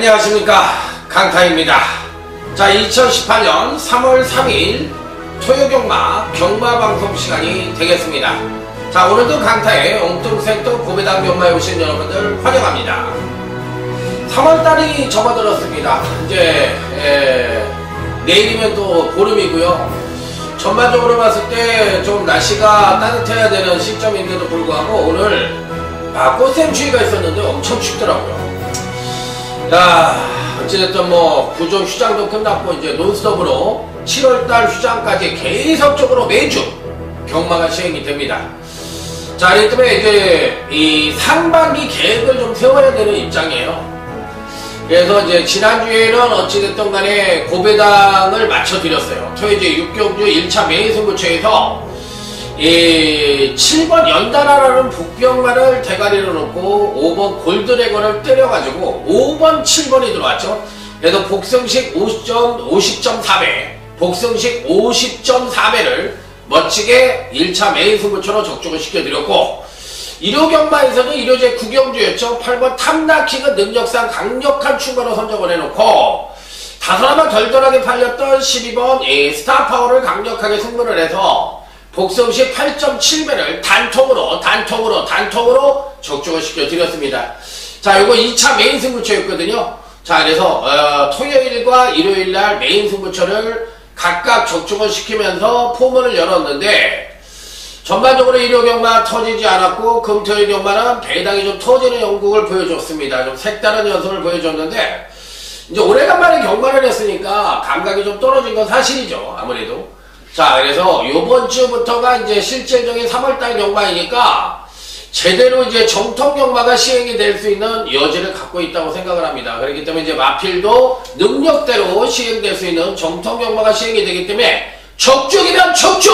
안녕하십니까, 강타입니다. 자, 2018년 3월 3일 토요경마 경마방송 시간이 되겠습니다. 자, 오늘도 강타의 엉뚱생뚱 고배당 경마에 오신 여러분들 환영합니다. 3월달이 접어들었습니다. 이제 내일이면 또 보름이고요. 전반적으로 봤을 때 좀 날씨가 따뜻해야 되는 시점인데도 불구하고 오늘 꽃샘추위가 있었는데 엄청 춥더라고요. 자, 어찌됐든 구종 휴장도 끝났고 이제 논스톱으로 7월달 휴장까지 계속적으로 매주 경마가 시행이 됩니다. 자, 그렇기 때문에 이제 이 상반기 계획을 좀 세워야 되는 입장이에요. 그래서 이제 지난주에는 어찌됐든 간에 고배당을 맞춰드렸어요. 토요제 6경주 1차 메인 승부처에서 7번 연달아라는 북병마를 대가리로 놓고 5번 골드레건을 때려가지고 5번 7번이 들어왔죠. 그래서 복승식 50.4배 복승식 50.4배를 멋지게 1차 메인 승부처로 적중을 시켜드렸고, 일요경마에서는 일요제 9경주였죠. 8번 탐나킹은 능력상 강력한 출마로 선정을 해놓고 다소나마 덜덜하게 팔렸던 12번 스타파워를 강력하게 승부를 해서 복승식 8.7배를 단통으로 적중을 시켜드렸습니다. 자, 요거 2차 메인 승부처였거든요. 자, 그래서 토요일과 일요일날 메인 승부처를 각각 적중을 시키면서 포문을 열었는데, 전반적으로 일요경마 터지지 않았고 금토일 경마는 배당이 좀 터지는 영국을 보여줬습니다. 좀 색다른 연습을 보여줬는데, 이제 오래간만에 경마를 했으니까 감각이 좀 떨어진 건 사실이죠, 아무래도. 자, 그래서 요번 주부터가 이제 실질적인 3월달 경마이니까 제대로 이제 정통 경마가 시행이 될 수 있는 여지를 갖고 있다고 생각을 합니다. 그렇기 때문에 이제 마필도 능력대로 시행될 수 있는 정통 경마가 시행이 되기 때문에 적중이면 적중!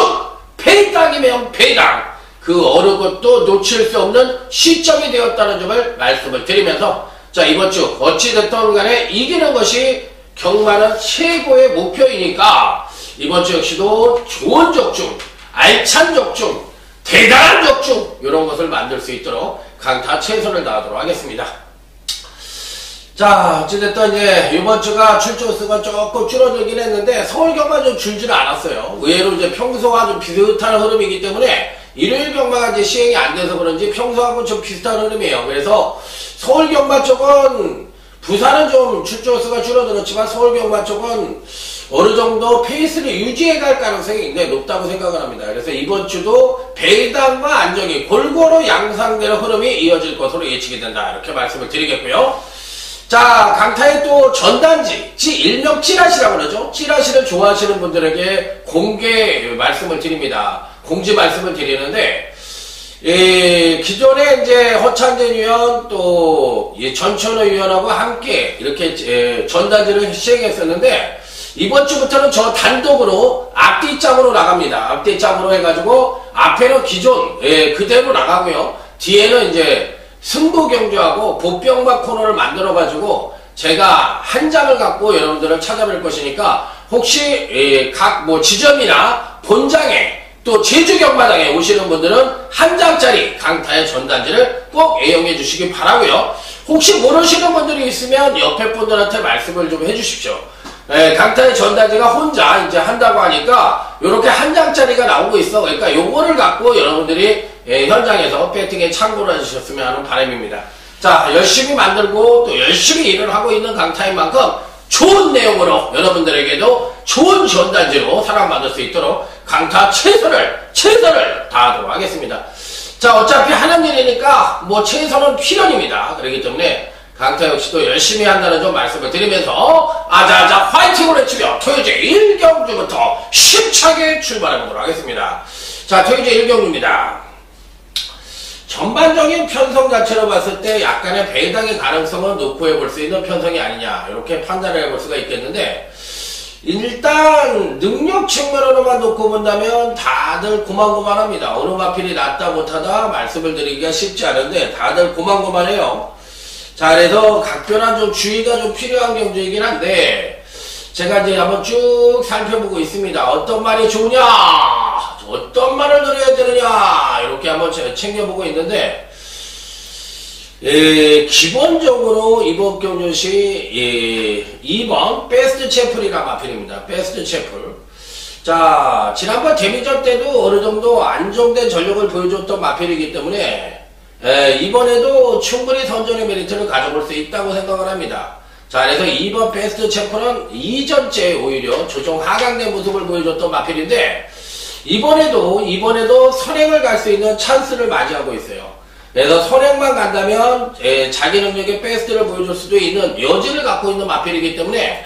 배당이면 배당, 그 어느 것도 놓칠 수 없는 시점이 되었다는 점을 말씀을 드리면서, 자, 이번 주 어찌됐든 간에 이기는 것이 경마는 최고의 목표이니까 이번 주 역시도 좋은 적중, 알찬 적중, 대단한 적중, 이런 것을 만들 수 있도록 강타 최선을 다하도록 하겠습니다. 자, 어찌됐든 이제 이번 주가 출조 수가 조금 줄어들긴 했는데 서울 경마 좀 줄지는 않았어요. 의외로 이제 평소와 좀 비슷한 흐름이기 때문에 일요일 경마가 이제 시행이 안 돼서 그런지 평소하고 좀 비슷한 흐름이에요. 그래서 서울 경마 쪽은 부산은 좀 출조 수가 줄어들었지만 서울 경마 쪽은 어느 정도 페이스를 유지해 갈 가능성이 굉장히 높다고 생각을 합니다. 그래서 이번 주도 배당과 안정이 골고루 양상되는 흐름이 이어질 것으로 예측이 된다, 이렇게 말씀을 드리겠고요. 자, 강타의 또 전단지, 일명 찌라시라고 그러죠. 찌라시를 좋아하시는 분들에게 공개 말씀을 드립니다. 공지 말씀을 드리는데, 기존에 이제 허찬진 위원 또 전천호 위원하고 함께 이렇게 전단지를 시행했었는데, 이번 주부터는 저 단독으로 앞뒤짝으로 나갑니다. 앞뒤짝으로 해가지고 앞에는 기존 그대로 나가고요. 뒤에는 이제 승부경주하고 보병마 코너를 만들어가지고 제가 한 장을 갖고 여러분들을 찾아뵐 것이니까, 혹시 각 지점이나 본장에 또 제주경마장에 오시는 분들은 한 장짜리 강타의 전단지를 꼭 애용해 주시기 바라고요. 혹시 모르시는 분들이 있으면 옆에 분들한테 말씀을 좀 해주십시오. 강타의 전단지가 혼자 이제 한다고 하니까 요렇게 한 장짜리가 나오고 있어. 그러니까 요거를 갖고 여러분들이 현장에서 배팅에 참고를 해주셨으면 하는 바람입니다. 자, 열심히 만들고 또 열심히 일을 하고 있는 강타인 만큼 좋은 내용으로 여러분들에게도 좋은 전단지로 사랑받을 수 있도록 강타 최선을 다하도록 하겠습니다. 자, 어차피 하는 일이니까 최선은 필연입니다. 그렇기 때문에 강타 역시도 열심히 한다는 점 말씀을 드리면서 아자아자 화이팅을 외치며 토요제 1경주부터 힘차게 출발해보도록 하겠습니다. 자, 토요제 1경주입니다. 전반적인 편성 자체로 봤을 때 약간의 배당의 가능성은 놓고 해볼 수 있는 편성이 아니냐, 이렇게 판단을 해볼 수가 있겠는데, 일단 능력 측면으로만 놓고 본다면 다들 고만고만합니다. 어느 마필이 낫다 못하다 말씀을 드리기가 쉽지 않은데 다들 고만고만해요. 자, 그래서 각별한 좀 주의가 좀 필요한 경주이긴 한데, 제가 이제 한번 쭉 살펴보고 있습니다. 어떤 말이 좋으냐, 어떤 말을 들어야 되느냐, 이렇게 한번 챙겨보고 있는데, 기본적으로 이번 경주시 2번 베스트 채플이란 마필입니다. 베스트 채플. 자, 지난번 데미전 때도 어느 정도 안정된 전력을 보여줬던 마필이기 때문에 이번에도 충분히 선전의 메리트를 가져볼 수 있다고 생각을 합니다. 자, 그래서 이번 베스트 채플은 이전째 오히려 조정 하강된 모습을 보여줬던 마필인데 이번에도 선행을 갈 수 있는 찬스를 맞이하고 있어요. 그래서 선행만 간다면 자기 능력의 베스트를 보여줄 수도 있는 여지를 갖고 있는 마필이기 때문에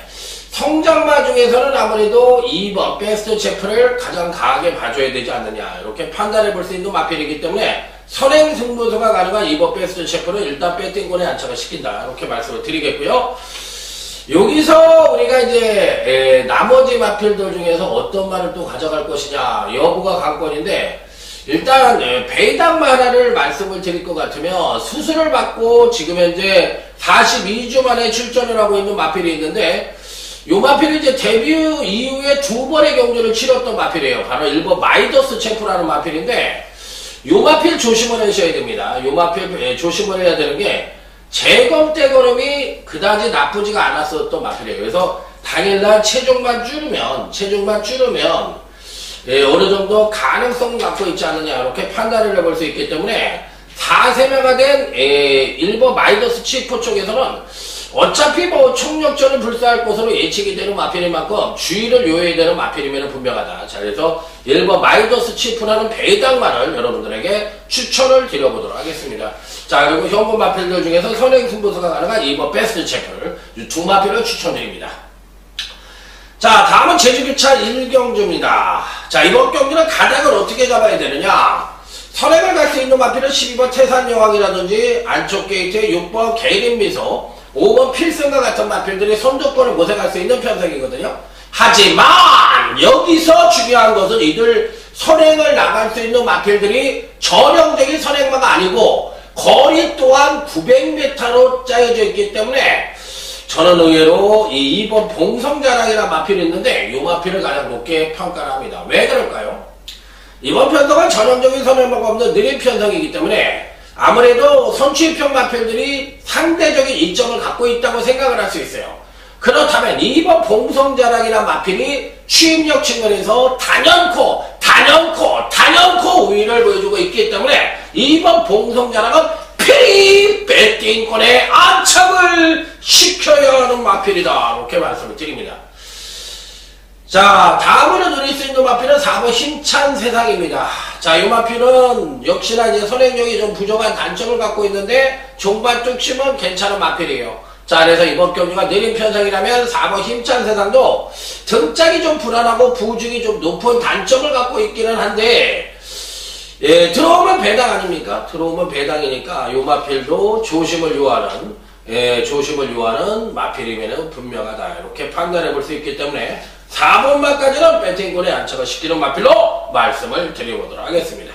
성장마 중에서는 아무래도 2번 베스트 채플을 가장 강하게 봐줘야 되지 않느냐 이렇게 판단해 볼 수 있는 마필이기 때문에 선행 승부수가 가능한 2번 베스트 채플은 일단 배팅권에 안착을 시킨다 이렇게 말씀을 드리겠고요. 여기서 우리가 이제 나머지 마필들 중에서 어떤 말을 또 가져갈 것이냐 여부가 관건인데 일단 배당마 하나를 말씀을 드릴 것 같으면 수술을 받고 지금 현재 42주 만에 출전을 하고 있는 마필이 있는데 요 마필이 이제 데뷔 이후에 2번의 경주를 치렀던 마필이에요. 바로 1번 마이더스 채프라는 마필인데 요 마필 조심을 하셔야 됩니다. 요 마필 조심을 해야 되는 게 재검대 걸음이 그다지 나쁘지가 않았었던 마필이에요. 그래서 당일날 체중만 줄으면 어느 정도 가능성 갖고 있지 않느냐 이렇게 판단을 해볼 수 있기 때문에 4세명화된 1번 마이더스 치프 쪽에서는 어차피 뭐 총력전을 불사할 것으로 예측이 되는 마필인 만큼 주의를 요해야 되는 마필이면 분명하다. 자, 그래서 1번 마이더스 치프라는 배당만을 여러분들에게 추천을 드려보도록 하겠습니다. 자, 그리고 현금 마필들 중에서 선행 승부수가 가능한 2번 베스트 채플 두 마필을 추천드립니다. 자, 다음은 제주기차 1경주입니다. 자, 이번 경주는 가닥을 어떻게 잡아야 되느냐. 선행을 갈 수 있는 마필은 12번 태산여왕이라든지 안쪽 게이트의 6번 계림미소 5번 필승과 같은 마필들이 선두권을 모색할 수 있는 편성이거든요. 하지만 여기서 중요한 것은 이들 선행을 나갈 수 있는 마필들이 전형적인 선행마가 아니고 거리 또한 900m로 짜여져 있기 때문에 저는 의외로 이 2번 봉성자랑이라는 마필이 있는데 이 마필을 가장 높게 평가를 합니다. 왜 그럴까요? 이번 편성은 전형적인 선행마가 없는 느린 편성이기 때문에 아무래도 선취평 마필들이 상대적인 이점을 갖고 있다고 생각을 할 수 있어요. 그렇다면 2번 봉성자랑이라는 마필이 추임력 측면에서 단연코 우위를 보여주고 있기 때문에 2번 봉성자랑은 필히 배팅권에 안착을 시켜야 하는 마필이다 이렇게 말씀을 드립니다. 자, 다음으로 누릴 수 있는 마필은 4번 힘찬 세상입니다. 자, 이 마필은 역시나 이제 선행력이 좀 부족한 단점을 갖고 있는데 종반 뚝심은 괜찮은 마필이에요. 자, 그래서 이번 경주가 느린 편성이라면 4번 힘찬 세상도 등짝이 좀 불안하고 부중이 좀 높은 단점을 갖고 있기는 한데 들어오면 배당 아닙니까? 들어오면 배당이니까 이 마필도 조심을 요하는 마필이면 분명하다 이렇게 판단해 볼 수 있기 때문에 4번만까지는 배팅권에 안착을 시키는 마필로 말씀을 드려보도록 하겠습니다.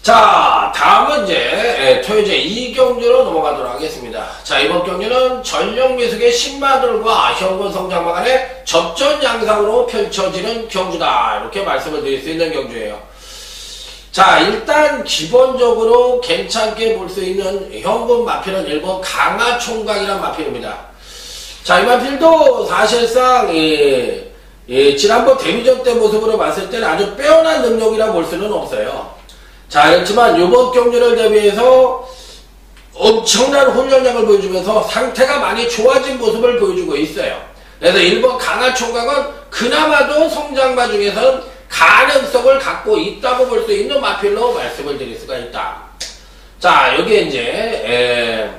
자, 다음은 이제 토요제 2경주로 넘어가도록 하겠습니다. 자, 이번 경주는 전력미숙의 신마들과 현군 성장마 간의 접전 양상으로 펼쳐지는 경주다 이렇게 말씀을 드릴 수 있는 경주예요. 자, 일단 기본적으로 괜찮게 볼 수 있는 현군 마필은 1번 강화총각이라는 마필입니다. 자, 이 마필도 사실상 지난번 데미전 때 모습으로 봤을 때는 아주 빼어난 능력이라 볼 수는 없어요. 자, 그렇지만 이번 경주를 대비해서 엄청난 훈련량을 보여주면서 상태가 많이 좋아진 모습을 보여주고 있어요. 그래서 1번 강화총각은 그나마도 성장마 중에서는 가능성을 갖고 있다고 볼 수 있는 마필로 말씀을 드릴 수가 있다. 자, 여기에 이제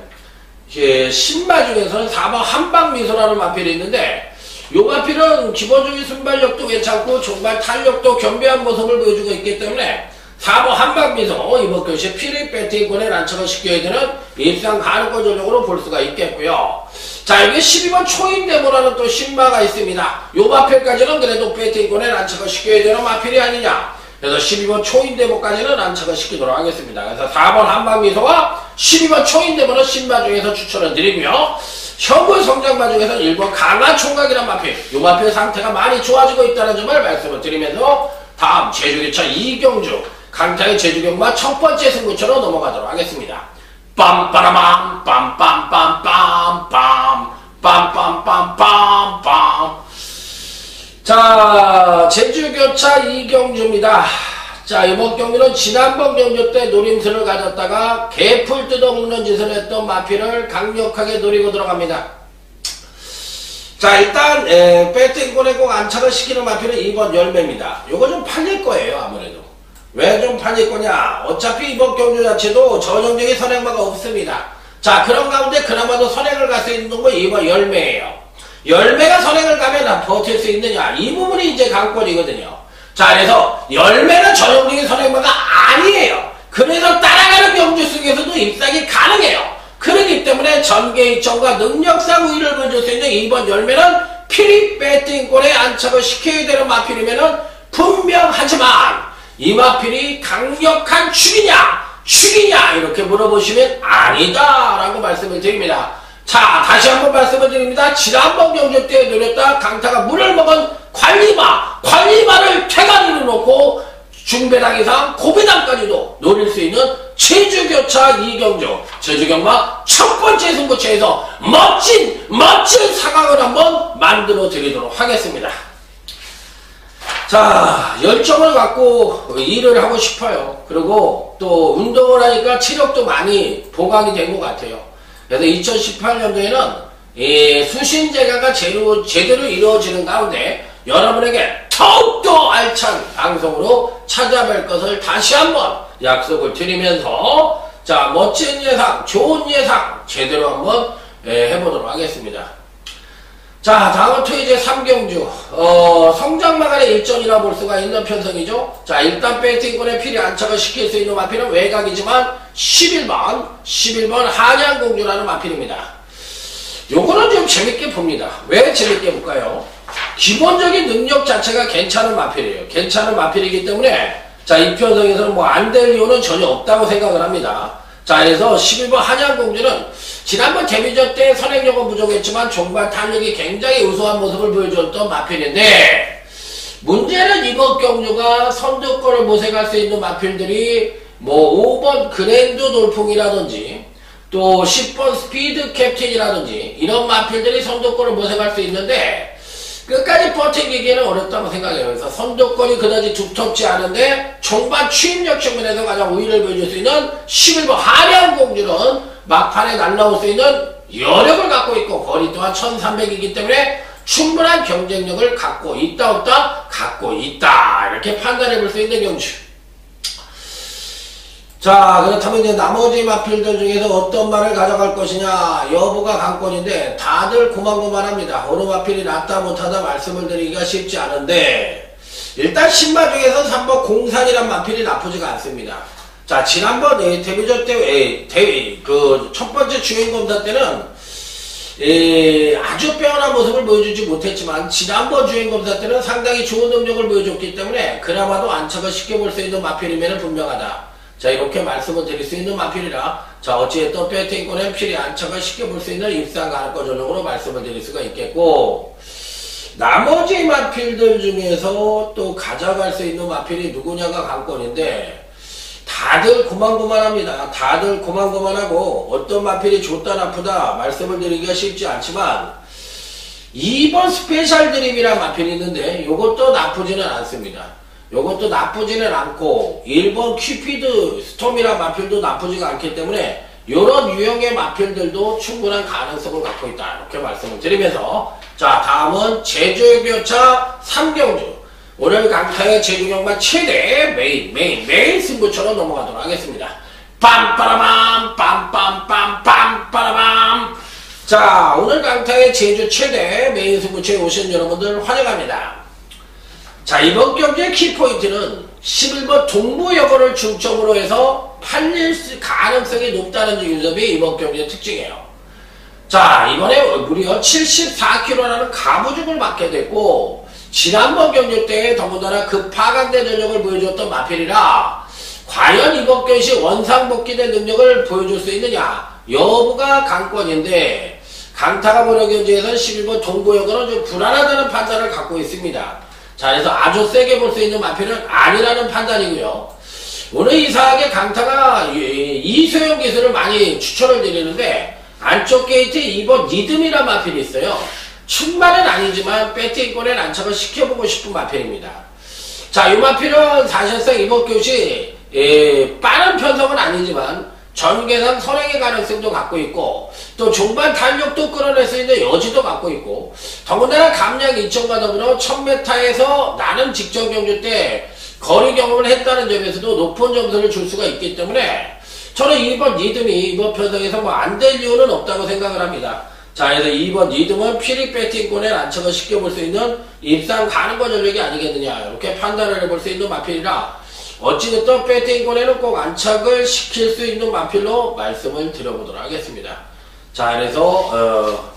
신마 중에서는 4번 한방미소라는 마필이 있는데 이 마필은 기본적인 순발력도 괜찮고 종발 탄력도 겸비한 모습을 보여주고 있기 때문에 4번 한방미소 이번 경시 필히 배팅권에 란착을 시켜야 되는 입상 가능권 전력으로 볼 수가 있겠고요. 자, 여기 12번 초인대모라는 또 신마가 있습니다. 요 마필까지는 그래도 배팅권에 란착을 시켜야 되는 마필이 아니냐. 그래서 12번 초인대모까지는 안착을 시키도록 하겠습니다. 그래서 4번 한방미소와 12번 초인대모는 신마 중에서 추천을 드리고요. 현군 성장마 중에서 1번 강화총각이란 마필, 이 마필 상태가 많이 좋아지고 있다는 점을 말씀을 드리면서 다음 제주기차 2경주 강타의 제주경마 첫 번째 승부처로 넘어가도록 하겠습니다. 빰빠라밤 빰빰빰빰빰 빰빰빰빰빰. 자, 제주교차 이경주입니다. 자, 이번 경주는 지난번 경주 때 노림수를 가졌다가 개풀 뜯어먹는 짓을 했던 마피를 강력하게 노리고 들어갑니다. 자, 일단 배팅권에 꼭 안착을 시키는 마피는 2번 열매입니다. 요거 좀 팔릴 거예요, 아무래도. 왜 좀 팔릴 거냐? 어차피 이번 경주 자체도 전형적인 선행마가 없습니다. 자, 그런 가운데 그나마도 선행을 갈 수 있는 건 2번 열매예요. 열매가 선행을 가면 버틸 수 있느냐? 이 부분이 이제 관건이거든요. 자, 그래서 열매는 전형적인 선행마가 아니에요. 그래서 따라가는 경주 속에서도 입상이 가능해요. 그렇기 때문에 전개이점과 능력상 우위를 보여줄 수 있는 2번 열매는 필히 배팅권에 안착을 시켜야 되는 마필이면은 분명하지만 이 마필이 강력한 축이냐 이렇게 물어보시면 아니다 라고 말씀을 드립니다. 자, 다시 한번 말씀을 드립니다. 지난번 경주 때 노렸다 강타가 물을 먹은 관리마를 퇴가리로 놓고 중배당 이상 고배당까지도 노릴 수 있는 제주교차 이경주 제주경마 첫 번째 승부처에서 멋진 상황을 한번 만들어 드리도록 하겠습니다. 자, 열정을 갖고 일을 하고 싶어요. 그리고 또 운동을 하니까 체력도 많이 보강이 된 것 같아요. 그래서 2018년도에는 수신제가가 제대로 이루어지는 가운데 여러분에게 더욱더 알찬 방송으로 찾아뵐 것을 다시 한번 약속을 드리면서 자, 멋진 예상, 좋은 예상 제대로 한번 해보도록 하겠습니다. 자, 다음은 또 이제 3경주 성장마간의 일전이라 볼 수가 있는 편성이죠. 자, 일단 배팅권에 필히 안착을 시킬 수 있는 마필은 외곽이지만 11번 한양공주라는 마필입니다. 요거는 좀 재밌게 봅니다. 왜 재밌게 볼까요? 기본적인 능력 자체가 괜찮은 마필이에요. 괜찮은 마필이기 때문에 자, 이 편성에서는 뭐 안 될 이유는 전혀 없다고 생각을 합니다. 자, 그래서 11번 한양공주는 지난번 데뷔전 때 선행력은 부족했지만 종반 탄력이 굉장히 우수한 모습을 보여줬던 마필인데 문제는 이번 경주가 선두권을 모색할 수 있는 마필들이 뭐 5번 그랜드 돌풍이라든지 또 10번 스피드 캡틴이라든지 이런 마필들이 선두권을 모색할 수 있는데 끝까지 버티기에는 어렵다고 생각해요. 그래서 선두권이 그다지 두텁지 않은데 종반 추임력 측면에서 가장 우위를 보여줄 수 있는 11번 한양공주는 막판에 날라올 수 있는 여력을 갖고 있고 거리 또한 1300이기 때문에 충분한 경쟁력을 갖고 있다 없다? 갖고 있다 이렇게 판단해 볼 수 있는 경주. 자, 그렇다면 이제 나머지 마필들 중에서 어떤 말을 가져갈 것이냐 여부가 관건인데 다들 고만고만합니다. 어느 마필이 낫다 못하다 말씀을 드리기가 쉽지 않은데 일단 신마 중에서 3번 공산이란 마필이 나쁘지가 않습니다. 자, 지난번 데뷔전 때 그 첫 번째 주행검사 때는 아주 빼어난 모습을 보여주지 못했지만 지난번 주행검사 때는 상당히 좋은 능력을 보여줬기 때문에 그나마도 안착을 시켜볼 수 있는 마필이면 분명하다. 자, 이렇게 말씀을 드릴 수 있는 마필이라 자, 어찌됐든 배팅권에 필히 안착을 시켜볼 수 있는 입상 가능권 전용으로 말씀을 드릴 수가 있겠고 나머지 마필들 중에서 또 가져갈 수 있는 마필이 누구냐가 관건인데 다들 고만고만합니다. 다들 고만고만하고 어떤 마필이 좋다 나쁘다 말씀을 드리기가 쉽지 않지만 2번 스페셜 드림이라는 마필이 있는데 요것도 나쁘지는 않습니다. 요것도 나쁘지는 않고 1번 큐피드 스톰이라는 마필도 나쁘지가 않기 때문에 요런 유형의 마필들도 충분한 가능성을 갖고 있다 이렇게 말씀을 드리면서 자, 다음은 제주교차 3경주 오늘 강타의 제주경마 최대 메인 승부처럼 넘어가도록 하겠습니다. 빰빠라밤 빰빰빰빰빰빠라밤. 자, 오늘 강타의 제주 최대 메인 승부처에 오신 여러분들 환영합니다. 자, 이번 경기의 키포인트는 11번 동부여고를 중점으로 해서 팔릴 가능성이 높다는 윤섭이 이번 경기의 특징이에요. 자, 이번에 무려 74kg라는 가부죽을 맞게 됐고 지난번 경기 때 더군다나 파간대 전력을 보여줬던 마필이라 과연 이번 경기 원상복귀된 능력을 보여줄 수 있느냐 여부가 관건인데 강타가 보는 경기에서는 11번 동부여고는 좀 불안하다는 판단을 갖고 있습니다. 자, 그래서 아주 세게 볼 수 있는 마필은 아니라는 판단이고요. 오늘 이상하게 강타가 이소영 기술을 많이 추천을 드리는데 안쪽 게이트에 2번 리듬이란 마필이 있어요. 충만은 아니지만 배팅권에 난착을 시켜보고 싶은 마필입니다. 자, 이 마필은 사실상 이번 교시 빠른 편성은 아니지만 전개상 선행의 가능성도 갖고 있고 또 중반 탄력도 끌어낼 수 있는 여지도 갖고 있고 더군다나 감량 2점과 더불어 1000m에서 나름 직전 경주 때 거리 경험을 했다는 점에서도 높은 점수를 줄 수가 있기 때문에 저는 2번 리듬이 이번 편성에서 뭐 안 될 이유는 없다고 생각을 합니다. 자, 그래서 2번 리듬은 피리 배팅권에 난척을 시켜볼 수 있는 입상 가능과 전력이 아니겠느냐 이렇게 판단을 해볼 수 있는 마필이라 어찌됐든 배팅권에는 꼭 안착을 시킬 수 있는 마필로 말씀을 드려보도록 하겠습니다. 자, 그래서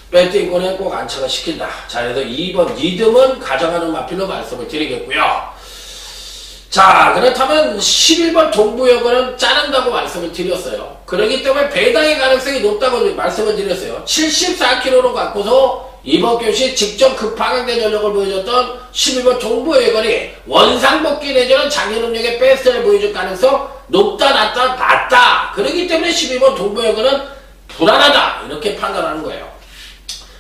배팅권에 꼭 안착을 시킨다. 자, 그래서 2번 리듬은 가져가는 마필로 말씀을 드리겠고요. 자, 그렇다면 11번 동부여고는 자른다고 말씀을 드렸어요. 그렇기 때문에 배당의 가능성이 높다고 말씀을 드렸어요. 74kg로 갖고서 이번 교시 직전 급하강된 전력을 보여줬던 11번 동부여고이 원상복귀 내지는 장애능력의 베스트를 보여줄 가능성 높다 낮다 낮다. 그렇기 때문에 12번 동부여고는 불안하다 이렇게 판단하는 거예요.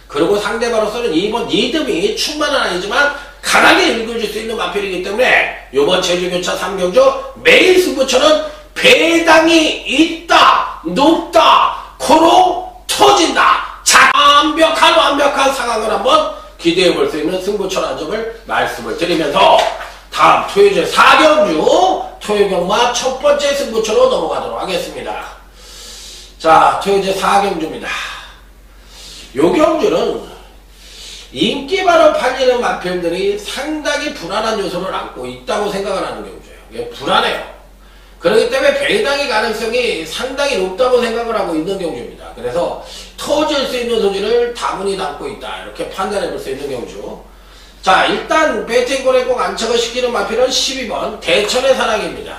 그리고 상대방으로서는 2번 리듬이 충만은 아니지만 강하게 읽어줄 수 있는 마필이기 때문에 이번 제주교차 3경주 매일 승부처는 배당이 있다 높다 코로 터진다. 자, 완벽한 상황을 한번 기대해 볼 수 있는 승부처라는 점을 말씀을 드리면서 다음 토요제 4경주 토요경마 첫 번째 승부처로 넘어가도록 하겠습니다. 자, 토요제 4경주입니다. 요 경주는 인기바로 팔리는 마필들이 상당히 불안한 요소를 안고 있다고 생각을 하는 경주예요. 이게 불안해요. 그렇기 때문에 배당의 가능성이 상당히 높다고 생각을 하고 있는 경주입니다. 그래서 터질 수 있는 소지를 다분히 담고 있다. 이렇게 판단해 볼 수 있는 경주. 자, 일단 배팅권에 꼭 안착을 시키는 마필은 12번 대천의 사랑입니다.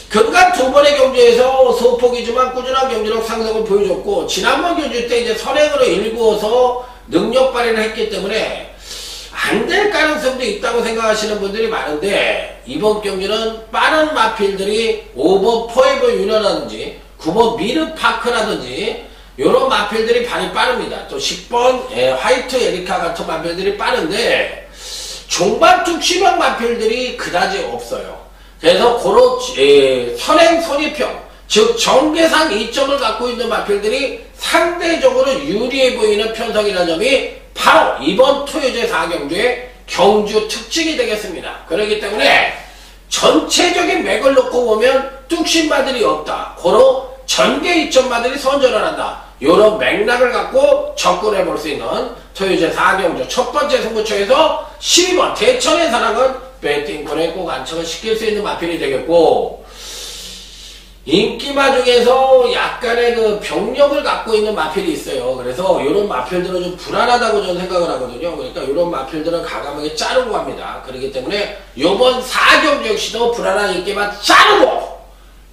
그간 두 번의 경주에서 소폭이지만 꾸준한 경주력 상승을 보여줬고 지난번 경주 때 이제 선행으로 일구어서 능력 발휘를 했기 때문에 안 될 가능성도 있다고 생각하시는 분들이 많은데 이번 경기는 빠른 마필들이 5번 포에버 유너라든지 9번 미르파크라든지 이런 마필들이 발이 빠릅니다. 또 10번 화이트 에리카 같은 마필들이 빠른데 종반 뚝심형 마필들이 그다지 없어요. 그래서 고로 선행 선입형 즉 전개상 2점을 갖고 있는 마필들이 상대적으로 유리해 보이는 편성이라는 점이 바로 이번 토요제 4경주의 경주 특징이 되겠습니다. 그렇기 때문에 전체적인 맥을 놓고 보면 뚝심마들이 없다. 고로 전개 2점마들이 선전을 한다. 이런 맥락을 갖고 접근해 볼 수 있는 토요제 4경주 첫 번째 승부처에서 12번 대천의 사랑은 배팅권에 꼭 안착을 시킬 수 있는 마필이 되겠고 인기마 중에서 약간의 그 병력을 갖고 있는 마필이 있어요. 그래서 이런 마필들은 좀 불안하다고 저는 생각을 하거든요. 그러니까 이런 마필들은 가감하게 자르고 합니다. 그렇기 때문에 이번 4경주 역시도 불안한 인기마 자르고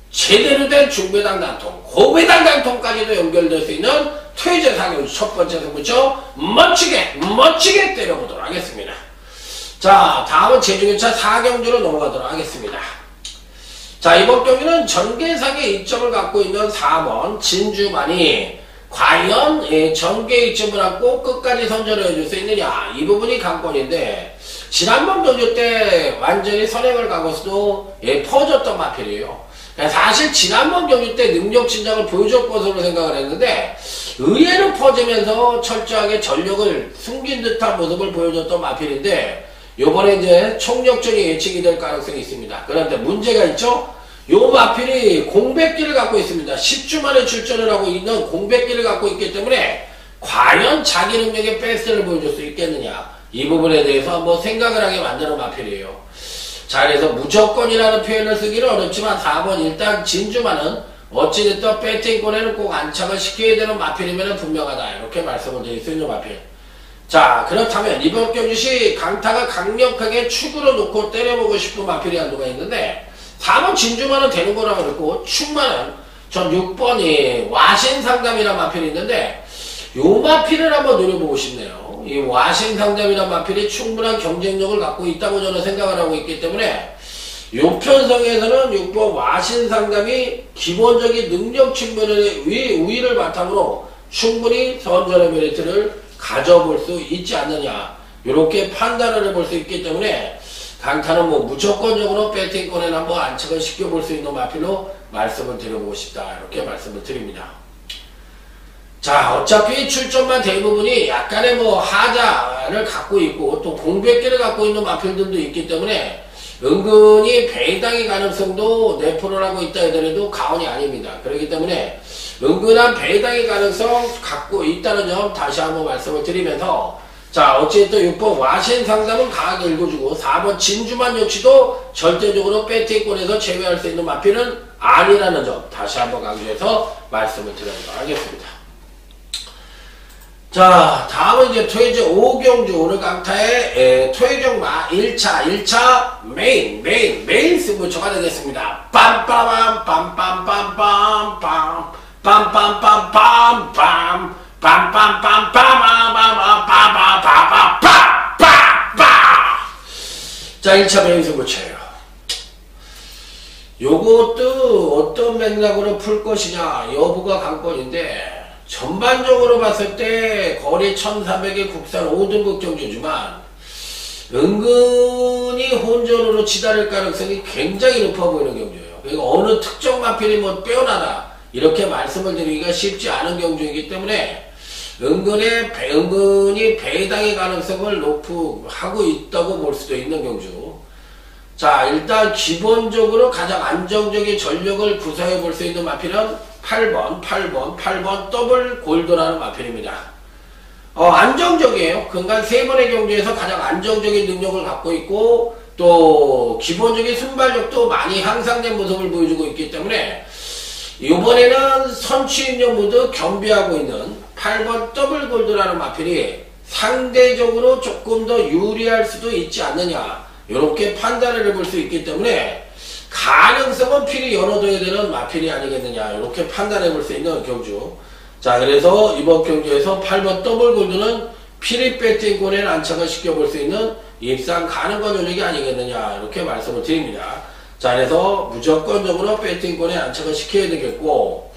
제대로 된 중배당 단통, 고배당 단통까지도 연결될 수 있는 토요제 4경주 첫 번째 승부처 멋지게 때려보도록 하겠습니다. 자, 다음은 제주교차 4경주로 넘어가도록 하겠습니다. 자, 이번 경기는 전개상의 2점을 갖고 있는 4번 진주만이 과연 전개 2점을 갖고 끝까지 선전을 해줄 수 있느냐 이 부분이 관건인데 지난번 경주 때 완전히 선행을 가고서도 퍼졌던 마필이에요. 사실 지난번 경주 때 능력 진작을 보여줄 것으로 생각을 했는데 의외로 퍼지면서 철저하게 전력을 숨긴 듯한 모습을 보여줬던 마필인데 요번에 이제 총력전이 예측이 될 가능성이 있습니다. 그런데 문제가 있죠? 요 마필이 공백기를 갖고 있습니다. 10주 만에 출전을 하고 있는 공백기를 갖고 있기 때문에 과연 자기 능력의 베스트를 보여줄 수 있겠느냐 이 부분에 대해서 한번 생각을 하게 만드는 마필이에요. 자, 그래서 무조건이라는 표현을 쓰기는 어렵지만 4번 일단 진주만은 어찌됐든 배팅권에는 꼭 안착을 시켜야 되는 마필이면 분명하다 이렇게 말씀을 드릴 수 있는 마필. 자, 그렇다면 이번 경주시 강타가 강력하게 축으로 놓고 때려보고 싶은 마필이 한두가 있는데 4번 진주만은 되는 거라고 그랬고 축만은 전 6번이 와신상담이라는 마필이 있는데 요 마필을 한번 노려보고 싶네요. 이 와신상담이라는 마필이 충분한 경쟁력을 갖고 있다고 저는 생각을 하고 있기 때문에 요 편성에서는 6번 와신 상담이 기본적인 능력 측면의 우위를 바탕으로 충분히 선전의 메리트를 가져볼 수 있지 않느냐, 이렇게 판단을 해볼 수 있기 때문에 강타는 뭐 무조건적으로 배팅권에 한번 안착을 시켜볼 수 있는 마필로 말씀을 드려보고 싶다, 이렇게 말씀을 드립니다. 자, 어차피 출전만 대부분이 약간의 뭐 하자를 갖고 있고 또 공백기를 갖고 있는 마필들도 있기 때문에 은근히 배당의 가능성도 내포를 하고 있다 하더라도 가언이 아닙니다. 그렇기 때문에 은근한 배당의 가능성 갖고 있다는 점 다시 한번 말씀을 드리면서, 자, 어쨌든 6번 와신 상담은 강하게 읽어주고 4번 진주만 역시도 절대적으로 배팅권에서 제외할 수 있는 마필은 아니라는 점 다시 한번 강조해서 말씀을 드리도록 하겠습니다. 자, 다음은 이제 토해제 5경주 오늘 강타의 토해경마 1차 메인 승부처가 되겠습니다. 빰빠밤 빰빰빰빰빰 빰빰빰빰빰 빰빰빰빰빰빰빰빰빰빰빰빰빰. 자, 1차 메인 승부처예요. 요것도 어떤 맥락으로 풀 것이냐 여부가 관건인데, 전반적으로 봤을 때 거리 1300의 국산 5등급 경주지만 은근히 혼전으로 치달을 가능성이 굉장히 높아 보이는 경주예요. 그러니까 어느 특정 마필이 뭐 빼어나다 이렇게 말씀을 드리기가 쉽지 않은 경주이기 때문에 은근히 배당의 가능성을 하고 있다고 볼 수도 있는 경주. 자, 일단 기본적으로 가장 안정적인 전력을 구사해 볼 수 있는 마필은 8번 더블 골드라는 마필입니다. 안정적이에요. 그러니까 3번의 경주에서 가장 안정적인 능력을 갖고 있고 또 기본적인 순발력도 많이 향상된 모습을 보여주고 있기 때문에 이번에는 선취인력 모두 겸비하고 있는 8번 더블 골드라는 마필이 상대적으로 조금 더 유리할 수도 있지 않느냐, 이렇게 판단을 해볼 수 있기 때문에 가능성은 필히 열어둬야 되는 마필이 아니겠느냐, 이렇게 판단해 볼 수 있는 경주. 자, 그래서 이번 경주에서 8번 더블 골드는 필히 배팅권에 안착을 시켜볼 수 있는 입상 가능한 요력이 아니겠느냐, 이렇게 말씀을 드립니다. 자, 그래서 무조건적으로 배팅권에 안착을 시켜야 되겠고,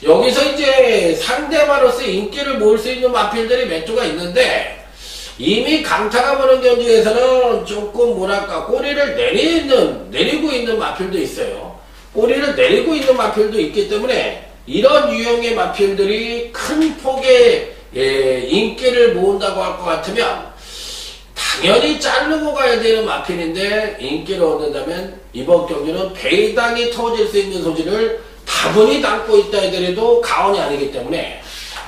여기서 이제 상대마로서 인기를 모을 수 있는 마필들이 몇 주가 있는데, 이미 강타가 보는 경주에서는 조금 뭐랄까 꼬리를 내리고 있는 마필도 있어요. 꼬리를 내리고 있는 마필도 있기 때문에 이런 유형의 마필들이 큰 폭의 인기를 모은다고 할 것 같으면 당연히 자르고 가야 되는 마필인데, 인기를 얻는다면 이번 경주는 배당이 터질 수 있는 소지를 다분히 담고 있다 하더라도 가언이 아니기 때문에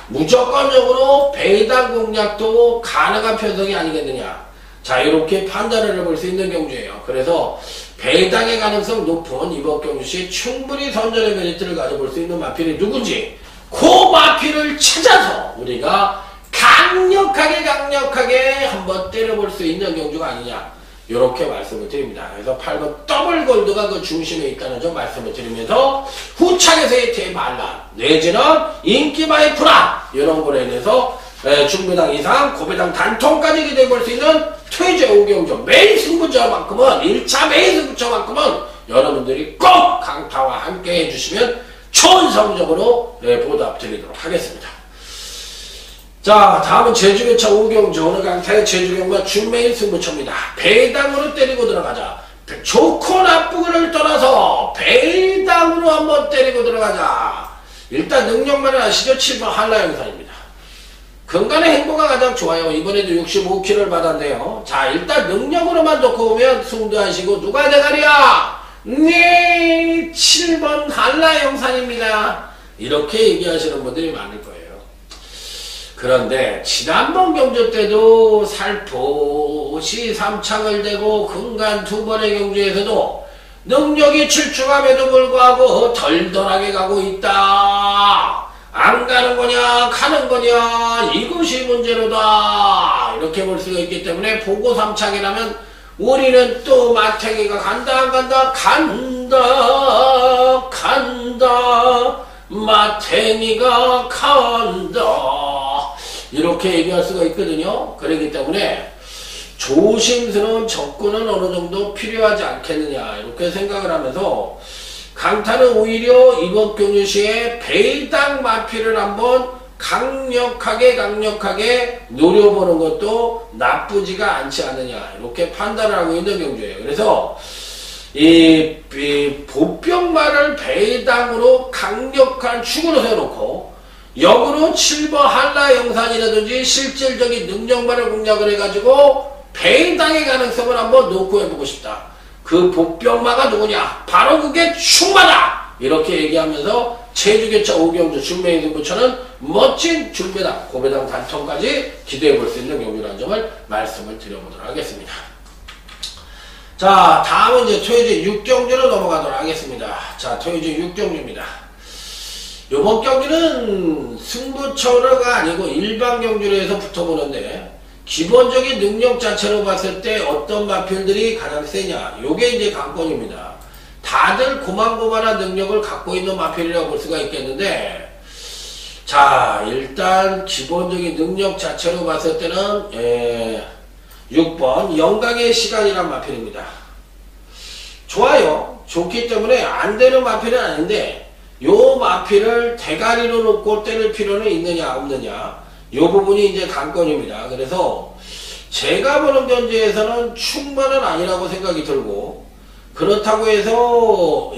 무조건적으로 배당 공략도 가능한 편성이 아니겠느냐. 자, 이렇게 판단을 해볼 수 있는 경주예요. 그래서 배당의 가능성 높은 이번 경주시 충분히 선전의 메리트를 가져볼 수 있는 마필이 누군지, 그 마필을 찾아서 우리가 강력하게 한번 때려볼 수 있는 경주가 아니냐, 이렇게 말씀을 드립니다. 그래서 8번 더블 골드가 그 중심에 있다는 점 말씀을 드리면서 후창에서의 대반란 내지는 인기마의 불안, 이런 거로 인해서 중배당 이상 고배당 단통까지 기대해볼 수 있는 퇴제 5경주 메인 승부처만큼은 1차 메인 승부처만큼은 여러분들이 꼭 강타와 함께 해주시면 좋은 성적으로 보답드리도록 하겠습니다. 자, 다음은 제주교차 5경주 오늘 강타의 제주경마 준메인 승부처입니다. 배당으로 때리고 들어가자. 좋고 나쁘고를 떠나서 배당으로 한번 때리고 들어가자. 일단 능력만은 아시죠? 7번 한라영산입니다. 근간의 행보가 가장 좋아요. 이번에도 65kg를 받았네요. 자, 일단 능력으로만 놓고 보면 승부하시고 누가 대가리야? 네, 7번 한라영산입니다. 이렇게 얘기하시는 분들이 많을 거예요. 그런데 지난번 경주 때도 살포시 3창을 대고 근간 2번의 경주에서도 능력이 출중함에도 불구하고 덜덜하게 가고 있다. 안 가는 거냐 가는 거냐 이것이 문제로다. 이렇게 볼 수가 있기 때문에 보고 3창이라면 우리는 또 마탱이가 간다 안 간다? 간다 마탱이가 간다. 이렇게 얘기할 수가 있거든요. 그렇기 때문에 조심스러운 접근은 어느 정도 필요하지 않겠느냐 이렇게 생각을 하면서 강타는 오히려 이번 경주 시에 배당 마피를 한번 강력하게 노려보는 것도 나쁘지가 않지 않느냐 이렇게 판단을 하고 있는 경주예요. 그래서 이 보병마를 배당으로 강력한 축으로 세워놓고 역으로 7번 한라 영산이라든지 실질적인 능력만을 공략을 해가지고 배당의 가능성을 한번 놓고 해보고 싶다. 그 보병마가 누구냐? 바로 그게 충마다! 이렇게 얘기하면서 체주개차 오경주 준매인 승부처는 멋진 준배당, 고배당 단통까지 기대해볼 수 있는 경기라는 점을 말씀을 드려보도록 하겠습니다. 자, 다음은 이제 토요일 6경주로 넘어가도록 하겠습니다. 자, 토요일 6경주입니다. 요번 경기는 승부처가 아니고 일반 경주로 해서 붙어보는데 기본적인 능력 자체로 봤을 때 어떤 마필들이 가장 세냐 요게 이제 관건입니다. 다들 고만고만한 능력을 갖고 있는 마필이라고 볼 수가 있겠는데 자 일단 기본적인 능력 자체로 봤을 때는 6번 영광의 시간이란 마필입니다. 좋아요. 좋기 때문에 안 되는 마필은 아닌데 요 마필을 대가리로 놓고 때릴 필요는 있느냐 없느냐 요 부분이 이제 관건입니다. 그래서 제가 보는 견제에서는 충만은 아니라고 생각이 들고 그렇다고 해서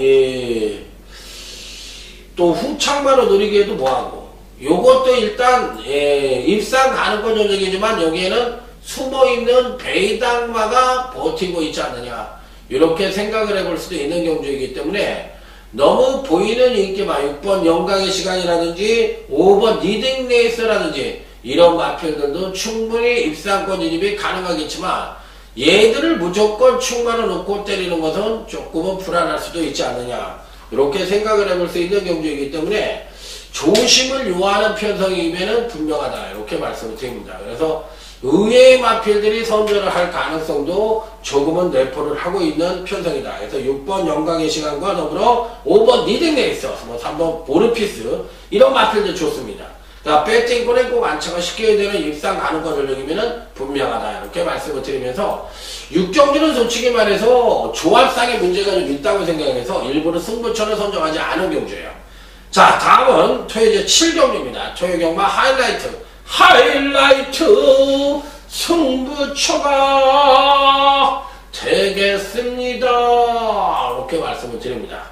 또 후창만을 노리기에도 뭐하고 요것도 일단 입상 가능권 전적이지만 여기에는 숨어있는 배당마가 버티고 있지 않느냐 이렇게 생각을 해볼 수도 있는 경주이기 때문에 너무 보이는 인기만 6번 영광의 시간이라든지 5번 리딩레이스라든지 이런 마필들도 충분히 입상권 진입이 가능하겠지만 얘들을 무조건 충만을 놓고 때리는 것은 조금은 불안할 수도 있지 않느냐 이렇게 생각을 해볼 수 있는 경주이기 때문에 조심을 요하는 편성이면은 분명하다 이렇게 말씀을 드립니다. 그래서 의외의 마필들이 선전을 할 가능성도 조금은 내포를 하고 있는 편성이다. 그래서 6번 영광의 시간과 더불어 5번 리딩레이서, 3번 보르피스 이런 마필들 좋습니다. 그러니까 배팅권에 꼭 안착을 시켜야 되는 입상 가능권 전력이면은 분명하다 이렇게 말씀을 드리면서 6경주는 솔직히 말해서 조합상의 문제가 좀 있다고 생각해서 일부러 승부처를 선정하지 않은 경주예요. 자 다음은 토요일 7경주입니다. 토요일 경마 하이라이트 승부처가 되겠습니다. 이렇게 말씀을 드립니다.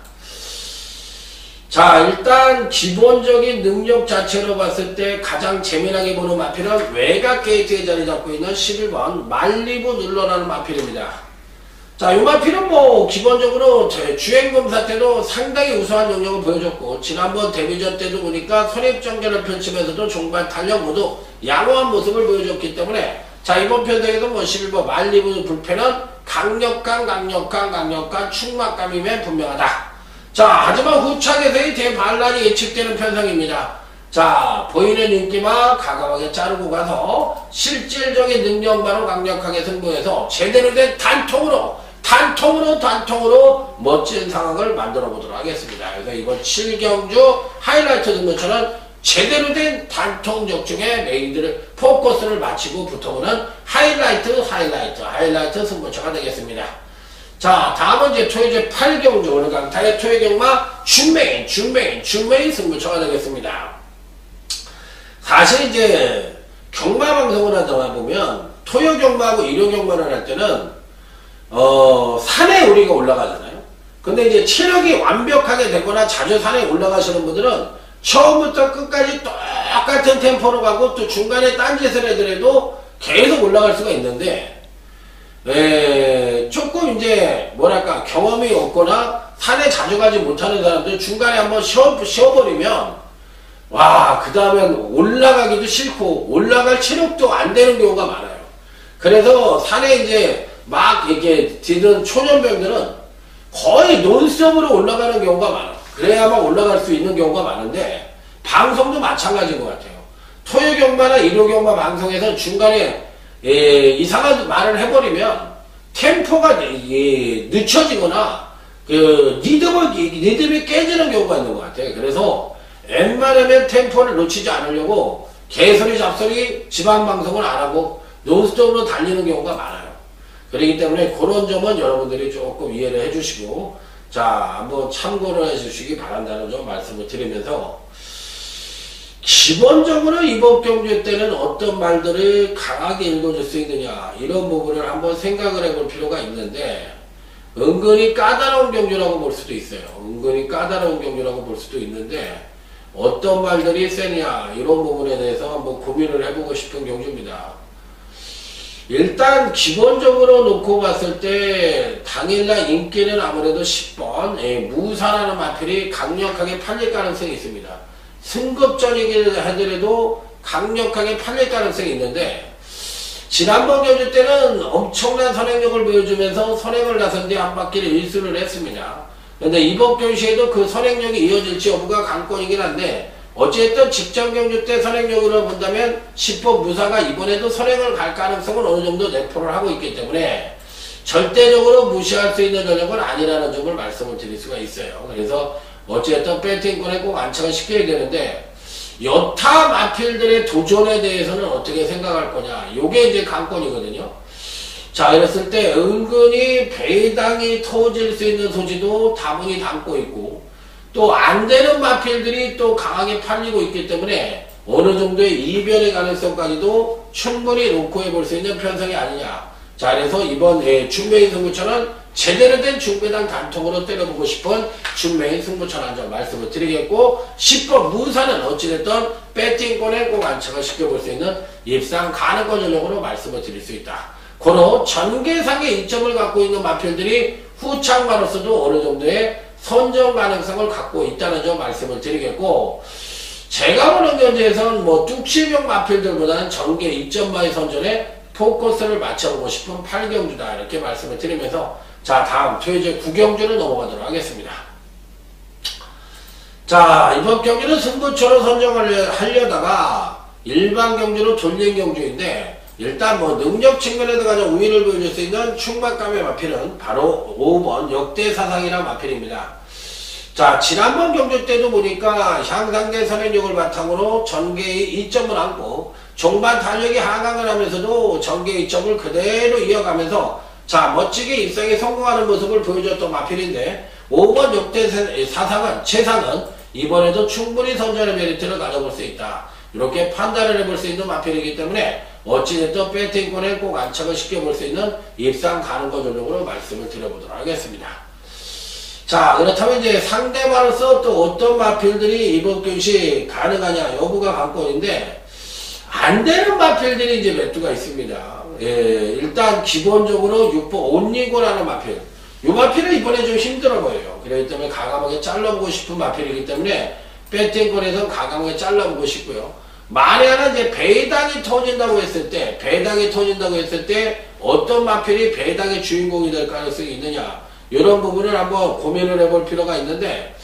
자 일단 기본적인 능력 자체로 봤을 때 가장 재미나게 보는 마필은 외곽 게이트에 자리 잡고 있는 11번 말리부 눌러라는 마필입니다. 자, 이 마필은 뭐 기본적으로 주행검사 때도 상당히 우수한 능력을 보여줬고 지난번 데뷔전 때도 보니까 선입전개를 펼치면서도 종반 탄력 모두 양호한 모습을 보여줬기 때문에 자 이번 편성에서 뭐 11번 말리부 불패는 강력한 충막감임에 분명하다. 자 하지만 후착에서의 대반란이 예측되는 편성입니다. 자 보이는 인기만 가감하게 자르고 가서 실질적인 능력만으로 강력하게 승부해서 제대로 된 단통으로 멋진 상황을 만들어 보도록 하겠습니다. 그래서 이번 7경주 하이라이트 승부처는 제대로 된 단통 적중에 메인들을 포커스를 맞추고 붙어보는 하이라이트 승부처가 되겠습니다. 자 다음은 이제 토요일 8경주 오늘 강타의 토요일 경마 준메인 승부처가 되겠습니다. 사실 이제 경마 방송을 하다 보면 토요 경마하고 일요 경마를 할 때는 산에 우리가 올라가잖아요. 근데 이제 체력이 완벽하게 되거나 자주 산에 올라가시는 분들은 처음부터 끝까지 똑같은 템포로 가고 또 중간에 딴짓을 해더라도 계속 올라갈 수가 있는데 조금 이제 뭐랄까 경험이 없거나 산에 자주 가지 못하는 사람들 중간에 한번 쉬어버리면 와 그 다음엔 올라가기도 싫고 올라갈 체력도 안 되는 경우가 많아요. 그래서 산에 이제 막 이렇게 뛰는 초년병들은 거의 논스톱으로 올라가는 경우가 많아. 그래야만 올라갈 수 있는 경우가 많은데 방송도 마찬가지인 것 같아요. 토요 경마나 일요 경마 방송에서 중간에 이상한 말을 해버리면 템포가 늦춰지거나 그 리듬이 깨지는 경우가 있는 것 같아요. 그래서 웬만하면 템포를 놓치지 않으려고 개소리 잡소리 지방방송을 안 하고 논스톱으로 달리는 경우가 많아요. 그렇기 때문에 그런 점은 여러분들이 조금 이해를 해주시고, 자, 한번 참고를 해주시기 바란다는 점 말씀을 드리면서, 기본적으로 이번 경주 때는 어떤 말들을 강하게 읽어줄 수 있느냐, 이런 부분을 한번 생각을 해볼 필요가 있는데, 은근히 까다로운 경주라고 볼 수도 있어요. 은근히 까다로운 경주라고 볼 수도 있는데, 어떤 말들이 세냐, 이런 부분에 대해서 한번 고민을 해보고 싶은 경주입니다. 일단 기본적으로 놓고 봤을 때 당일날 인기는 아무래도 10번 무사라는 마필이 강력하게 팔릴 가능성이 있습니다. 승급전이긴 하더라도 강력하게 팔릴 가능성이 있는데, 지난번 경주 때는 엄청난 선행력을 보여주면서 선행을 나선 뒤 한 바퀴를 일수를 했습니다. 그런데 이번 경주에도 그 선행력이 이어질지 여부가 관건이긴 한데, 어쨌든 직전 경주 때 선행력으로 본다면 10번 무사가 이번에도 선행을 갈 가능성은 어느 정도 내포를 하고 있기 때문에 절대적으로 무시할 수 있는 전력은 아니라는 점을 말씀을 드릴 수가 있어요. 그래서 어쨌든 배팅권에 꼭 안착을 시켜야 되는데, 여타 마필들의 도전에 대해서는 어떻게 생각할 거냐, 요게 이제 관건이거든요. 자, 이랬을 때 은근히 배당이 터질 수 있는 소지도 다분히 담고 있고, 또 안되는 마필들이 또 강하게 팔리고 있기 때문에 어느 정도의 이변의 가능성까지도 충분히 놓고 해볼 수 있는 편성이 아니냐. 자, 그래서 이번 준매인 승부처는 제대로 된 중배당 단통으로 때려보고 싶은 준매인 승부처라는 점 말씀을 드리겠고, 10번 무사는 어찌됐든 배팅권에 꼭 안착을 시켜볼 수 있는 입상 가능권 전력으로 말씀을 드릴 수 있다. 고로 전개상의 이점을 갖고 있는 마필들이 후창마로서도 어느 정도의 선정 가능성을 갖고 있다는 점 말씀을 드리겠고, 제가 보는 견제에서는 뭐 뚝심형 마필들보다는 전개 입점마의 선전에 포커스를 맞춰보고 싶은 8경주다, 이렇게 말씀을 드리면서, 자, 다음 토요일 9경주로 넘어가도록 하겠습니다. 자, 이번 경주는 승부처로 선정을 하려다가 일반 경주로 돌린 경주인데, 일단 뭐 능력 측면에서 가장 우위를 보여줄 수 있는 충만감의 마필은 바로 5번 역대사상이라는 마필입니다. 자, 지난번 경주 때도 보니까 향상된 선행력을 바탕으로 전개의 2점을 안고 종반 탄력이 하강을 하면서도 전개 2점을 그대로 이어가면서, 자, 멋지게 입상에 성공하는 모습을 보여줬던 마필인데, 5번 역대사상은 최상은 이번에도 충분히 선전의 메리트를 가져볼 수 있다, 이렇게 판단을 해볼 수 있는 마필이기 때문에 어찌됐든 배팅권에 꼭 안착을 시켜볼 수 있는 입상 가능권 전력으로 말씀을 드려보도록 하겠습니다. 자, 그렇다면 이제 상대마로서 또 어떤 마필들이 이번 경시 가능하냐 여부가 관건인데, 안 되는 마필들이 이제 몇 두가 있습니다. 일단 기본적으로 6번 온리고라는 마필, 이 마필은 이번에 좀 힘들어 보여요. 그렇기 때문에 가감하게 잘라보고 싶은 마필이기 때문에 배팅권에서 가감하게 잘라보고 싶고요. 만에 하나 이제 배당이 터진다고 했을 때 어떤 마필이 배당의 주인공이 될 가능성이 있느냐, 이런 부분을 한번 고민을 해볼 필요가 있는데,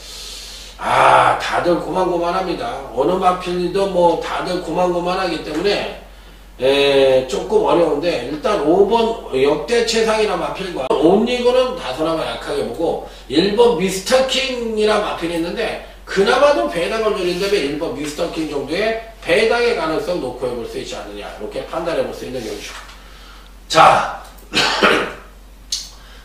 다들 고만고만합니다. 어느 마필도 뭐 다들 고만고만하기 때문에 조금 어려운데, 일단 5번 역대 최상이라는 마필과 온리고는 다소나마 약하게 보고, 1번 미스터킹이라는 마필이 있는데 그나마도 배당을 노린다면 1번 미스터킹 정도의 배당의 가능성 놓고 해볼 수 있지 않느냐, 이렇게 판단해볼 수 있는 경우죠. 자,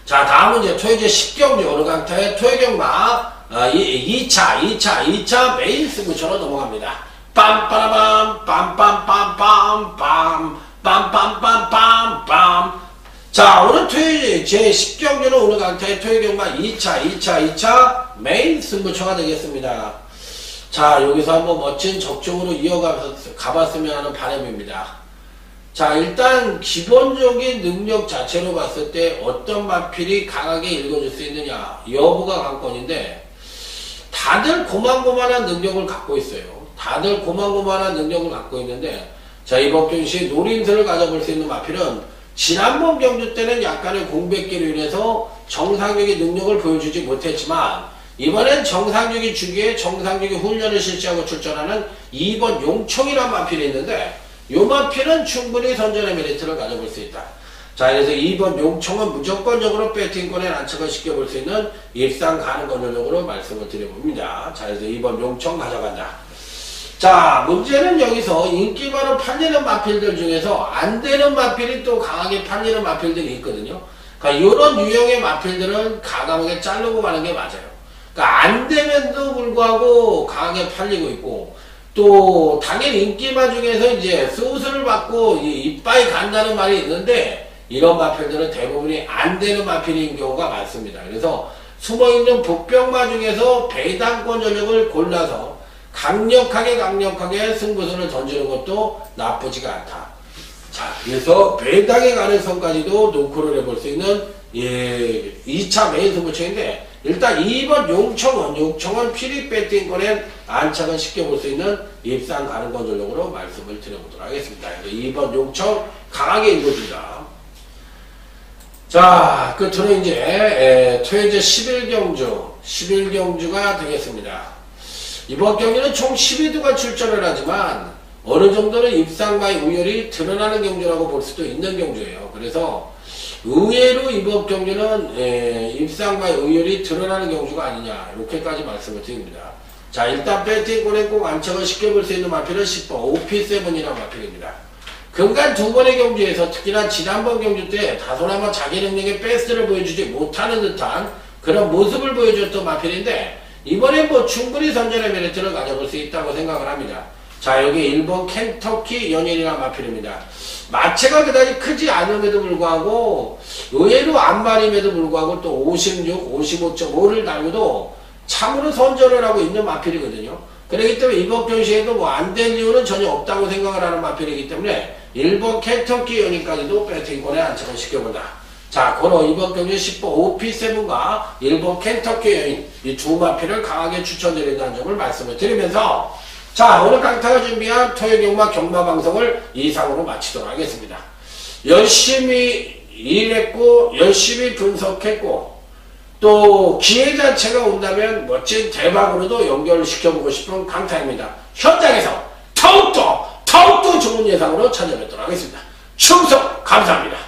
자, 다음은 이제 토요일 10경주 어느 강타의 토요경마 2차 메인 승부처로 넘어갑니다. 빰빠라밤 빰빰빰빰빰 빰빰빰빰빰. 자, 오늘 토요일 제10경주는 오늘 강타의 토요경마 2차 메인 승부처가 되겠습니다. 자, 여기서 한번 멋진 적중으로 가봤으면 하는 바람입니다. 자, 일단 기본적인 능력 자체로 봤을 때 어떤 마필이 강하게 읽어줄 수 있느냐 여부가 관건인데, 다들 고만고만한 능력을 갖고 있어요. 다들 고만고만한 능력을 갖고 있는데, 자, 이번 경시 노림수를 가져볼 수 있는 마필은 지난번 경주 때는 약간의 공백기로 인해서 정상적인 능력을 보여주지 못했지만, 이번엔 정상적인 주기에 정상적인 훈련을 실시하고 출전하는 2번 용총이라는 마필이 있는데, 이 마필은 충분히 선전의 메리트를 가져볼 수 있다. 자, 그래서 2번 용총은 무조건적으로 배팅권에 안착을 시켜볼 수 있는 입상 가능권 전력으로 말씀을 드려봅니다. 자, 그래서 2번 용총 가져간다. 자, 문제는 여기서 인기 많은 팔리는 마필들 중에서 안 되는 마필이 또 강하게 팔리는 마필들이 있거든요. 그러니까 이런 유형의 마필들은 과감하게 자르고 가는 게 맞아요. 그러니까 안 되면도 불구하고 강하게 팔리고 있고, 또 당연히 인기마 중에서 이제 소스를 받고 이빠이 간다는 말이 있는데, 이런 마필들은 대부분이 안 되는 마필인 경우가 많습니다. 그래서 숨어있는 복병마 중에서 배당권 전력을 골라서 강력하게 승부수를 던지는 것도 나쁘지가 않다. 자, 그래서 배당의 가능성까지도 노크를 해볼 수 있는 2차 메인 승부처인데, 일단 2번 용청은 피리 배팅권엔 안착을 시켜볼 수 있는 입상 가능권 전력으로 말씀을 드려보도록 하겠습니다. 2번 용청 강하게 읽어준다. 자, 끝으로 이제 토요제 11경주가 되겠습니다. 이번 경기는 총 12두가 출전을 하지만 어느 정도는 입상과의 우열이 드러나는 경주라고 볼 수도 있는 경주예요. 그래서 의외로 이번 경기는 입상과의 우열이 드러나는 경주가 아니냐, 이렇게까지 말씀을 드립니다. 자, 일단 배팅권에 꼭 안착을 시켜볼 수 있는 마필은 10번 OP7이라는 마필입니다. 근간 두 번의 경주에서 특히나 지난번 경주 때 다소나마 자기 능력의 베스트를 보여주지 못하는 듯한 그런 모습을 보여줬던 마필인데, 이번에 뭐 충분히 선전의 메리트를 가져볼 수 있다고 생각을 합니다. 자, 여기 1번 켄터키 연일이라는 마필입니다. 마체가 그다지 크지 않음에도 불구하고 의외로 안말임에도 불구하고 또 56, 55.5를 달고도 참으로 선전을 하고 있는 마필이거든요. 그렇기 때문에 이번 경시에도 뭐 안 될 이유는 전혀 없다고 생각을 하는 마필이기 때문에 1번 켄터키 연일까지도 배팅권에 안착을 시켜본다. 자, 그럼 이번 경기 10번 OP7과 1번 켄터키 여인, 이 두 마필을 강하게 추천드린다는 점을 말씀을 드리면서, 자, 오늘 강타가 준비한 토요경마 경마 방송을 이상으로 마치도록 하겠습니다. 열심히 일했고, 열심히 분석했고, 또 기회 자체가 온다면 멋진 대박으로도 연결을 시켜보고 싶은 강타입니다. 현장에서 더욱더 좋은 예상으로 찾아뵙도록 하겠습니다. 충성 감사합니다.